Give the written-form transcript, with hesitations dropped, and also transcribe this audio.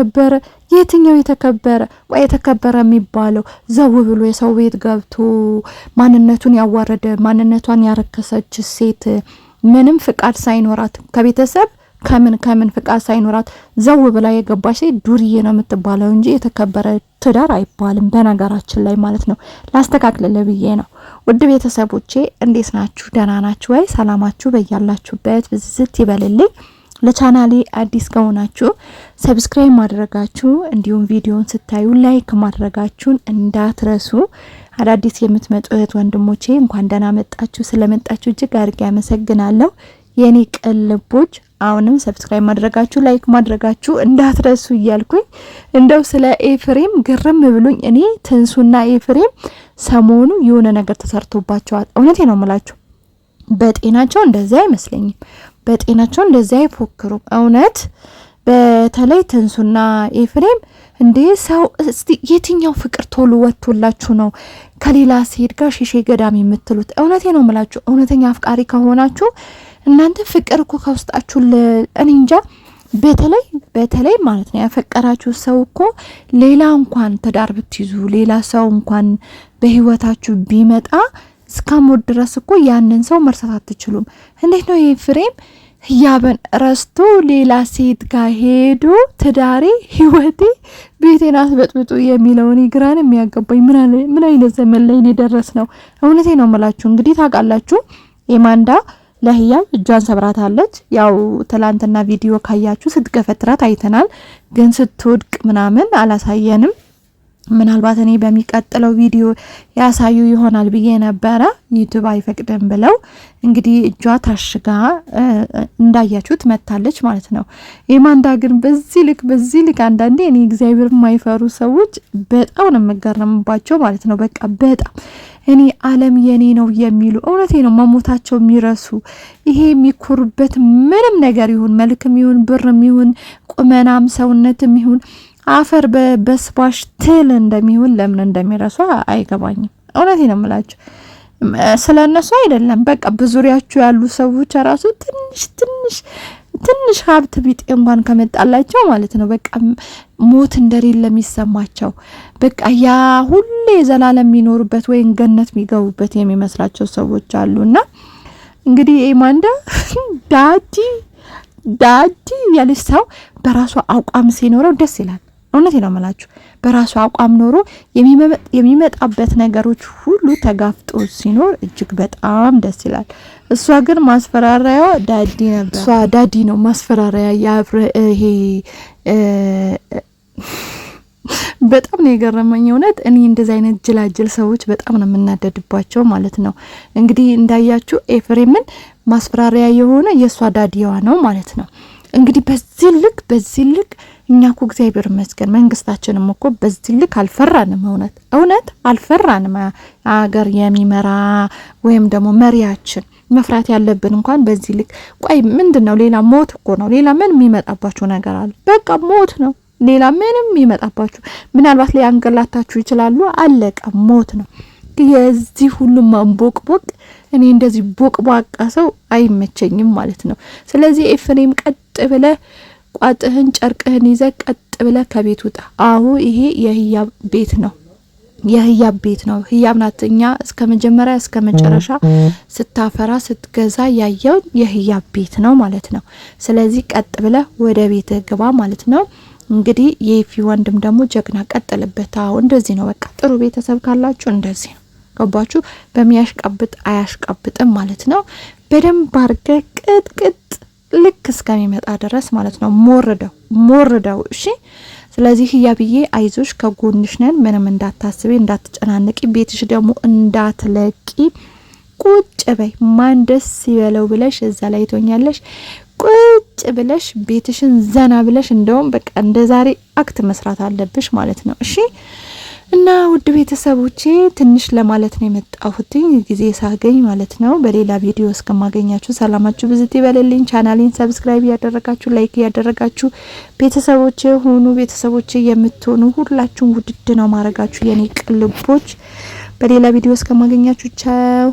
ተከበረ የትኛው የተከበረ ወይ የተከበረ የሚባለው ዘው ብሎ የሰው ቤት ገብቶ ማንነቱን ያዋረደ ማንነቷን ያረከሰች ሴት ምንም ፍቃድ ሳይኖራት ከቤተሰብ ከምን ፍቃድ ሳይኖራት ዘው ብላ የገባች ሴት ዱርዬ ነው የምትባለው እንጂ የተከበረ ትዳር አይባልም በነገራችን ላይ ማለት ነው። ላስተካክልልህ ብዬ ነው። ውድ ቤተሰቦቼ እንዴት ናችሁ? ደህና ናችሁ ወይ? ሰላማችሁ በያላችሁበት ብዝት ይበልልኝ። ለቻናሌ አዲስ ከሆናችሁ ሰብስክራይብ ማድረጋችሁ እንዲሁም ቪዲዮን ስታዩ ላይክ ማድረጋችሁን እንዳትረሱ። አዳዲስ የምትመጡ እህት ወንድሞቼ እንኳን ደህና መጣችሁ። ስለመጣችሁ እጅግ አድርጌ አመሰግናለሁ። የኔ ቅልቦች አሁንም ሰብስክራይብ ማድረጋችሁ ላይክ ማድረጋችሁ እንዳትረሱ እያልኩኝ እንደው ስለ ኤፍሬም ግርም ብሉኝ። እኔ ትንሱና ኤፍሬም ሰሞኑ የሆነ ነገር ተሰርቶባቸዋል። እውነቴ ነው የምላችሁ። በጤናቸው እንደዛ አይመስለኝም። በጤናቸው እንደዛ አይፎክሩም። እውነት በተለይ ትንሱና ኤፍሬም እንዴ ሰው እስቲ የትኛው ፍቅር ቶሎ ወጥቶላችሁ ነው ከሌላ ሴት ጋር ሺሼ ገዳም የምትሉት? እውነቴ ነው የምላችሁ። እውነተኛ አፍቃሪ ከሆናችሁ እናንተ ፍቅር እኮ ከውስጣችሁ እኔ እንጃ። በተለይ ማለት ነው ያፈቀራችሁ ሰው እኮ ሌላ እንኳን ትዳር ብትይዙ ሌላ ሰው እንኳን በህይወታችሁ ቢመጣ እስከሞት ድረስ እኮ ያንን ሰው መርሳት አትችሉም። እንዴት ነው ኤፍሬም ህያብን ረስቶ ሌላ ሴት ጋር ሄዶ ትዳሬ ህይወቴ ቤቴን አስበጥብጡ የሚለውን ይግራን የሚያገባኝ ምን አይነት ዘመን ላይ ነው ደረስ ነው? እውነቴ ነው የምላችሁ። እንግዲህ ታውቃላችሁ ኤማንዳ ለህያብ እጇን ሰብራታለች። ያው ትላንትና ቪዲዮ ካያችሁ ስትገፈትራት አይተናል፣ ግን ስትወድቅ ምናምን አላሳየንም። ምናልባት እኔ በሚቀጥለው ቪዲዮ ያሳዩ ይሆናል ብዬ ነበረ፣ ዩቲዩብ አይፈቅድም ብለው እንግዲህ እጇ ታሽጋ እንዳያችሁት መታለች ማለት ነው። ኤማንዳ ግን በዚህ ልክ አንዳንዴ እኔ እግዚአብሔር የማይፈሩ ሰዎች በጣም ነው መገረምባቸው ማለት ነው። በቃ በጣም እኔ ዓለም የኔ ነው የሚሉ እውነቴ ነው መሞታቸው የሚረሱ ይሄ የሚኮሩበት ምንም ነገር ይሁን መልክም ይሁን ብርም ይሁን ቁመናም ሰውነትም ይሁን አፈር በስባሽ ትል እንደሚሆን ለምን እንደሚረሱ አይገባኝም። እውነቴ ነው የምላችሁ። ስለነሱ አይደለም በቃ በዙሪያችሁ ያሉ ሰዎች ራሱ ትንሽ ሀብት ቢጤ እንኳን ከመጣላቸው ማለት ነው በቃ ሞት እንደሌለ የሚሰማቸው በቃ ያ ሁሌ ዘላለም የሚኖሩበት ወይ ገነት የሚገቡበት የሚመስላቸው ሰዎች አሉና እንግዲህ ኤማንዳ ዳዲ ያለች ሰው በራሱ አቋም ሲኖረው ደስ ይላል። እውነቴ ነው የምላችሁ። በራሱ አቋም ኖሮ የሚመጣበት ነገሮች ሁሉ ተጋፍጦ ሲኖር እጅግ በጣም ደስ ይላል። እሷ ግን ማስፈራሪያዋ ዳዲ ነበር። እሷ ዳዲ ነው ማስፈራሪያ ይሄ በጣም ነው የገረመኝ እውነት። እኔ እንደዚህ አይነት ጅላጅል ሰዎች በጣም ነው የምናደድባቸው ማለት ነው። እንግዲህ እንዳያችሁ ኤፍሬምን ማስፈራሪያ የሆነ የሷ ዳዲዋ ነው ማለት ነው። እንግዲህ በዚህ ልክ እኛ እኮ እግዚአብሔር ይመስገን መንግስታችንም እኮ በዚህ ልክ አልፈራንም። እውነት አልፈራንም። አገር የሚመራ ወይም ደግሞ መሪያችን መፍራት ያለብን እንኳን በዚህ ልክ ቆይ ምንድነው? ሌላ ሞት እኮ ነው። ሌላ ምን የሚመጣባችሁ ነገር አለ? በቃ ሞት ነው። ሌላ ምንም የሚመጣባችሁ ምናልባት ላይ አንገላታችሁ ይችላሉ። አለቀ፣ ሞት ነው። የዚህ ሁሉ ማንቦቅቦቅ እኔ እንደዚህ ቦቅቧቃ ሰው አይመቸኝም ማለት ነው። ስለዚህ ኤፍሬም ቀጥ ብለ ቋጥህን ጨርቅህን ይዘ ቀጥ ብለ ከቤት ውጣ። አሁ ይሄ የህያብ ቤት ነው። ህያብ ናት። እኛ እስከ መጀመሪያ እስከ መጨረሻ ስታፈራ ስትገዛ ያየው የህያብ ቤት ነው ማለት ነው። ስለዚህ ቀጥ ብለ ወደ ቤት ግባ ማለት ነው። እንግዲህ የኤፊ ወንድም ደግሞ ጀግና ቀጥልበት። አዎ እንደዚህ ነው በቃ። ጥሩ ቤተሰብ ካላችሁ እንደዚህ ነው። ገባችሁ? በሚያሽቀብጥ አያሽቀብጥም ማለት ነው። በደንብ አርገ ቅጥቅጥ ልክ እስከሚመጣ ድረስ ማለት ነው። ሞርደው እሺ። ስለዚህ ህያብዬ አይዞሽ፣ ከጎንሽ ነን። ምንም እንዳታስቢ፣ እንዳትጨናነቂ፣ ቤትሽ ደግሞ እንዳትለቂ ቁጭ በይ። ማን ደስ ይበለው ብለሽ እዛ ላይ ትሆኛለሽ። ቁጭ ብለሽ ቤትሽን ዘና ብለሽ እንደውም በቃ እንደዛሬ አክት መስራት አለብሽ ማለት ነው። እሺ። እና ውድ ቤተሰቦቼ ትንሽ ለማለት ነው የመጣሁት ጊዜ ሳገኝ ማለት ነው። በሌላ ቪዲዮ እስከማገኛችሁ ሰላማችሁ ብዝት ይበልልኝ። ቻናሌን ሰብስክራይብ ያደረጋችሁ ላይክ ያደረጋችሁ ቤተሰቦቼ ሆኑ። ቤተሰቦቼ የምትሆኑ ሁላችሁም ውድድ ነው ማረጋችሁ የኔ ቅልቦች። በሌላ ቪዲዮ እስከማገኛችሁ ቻው።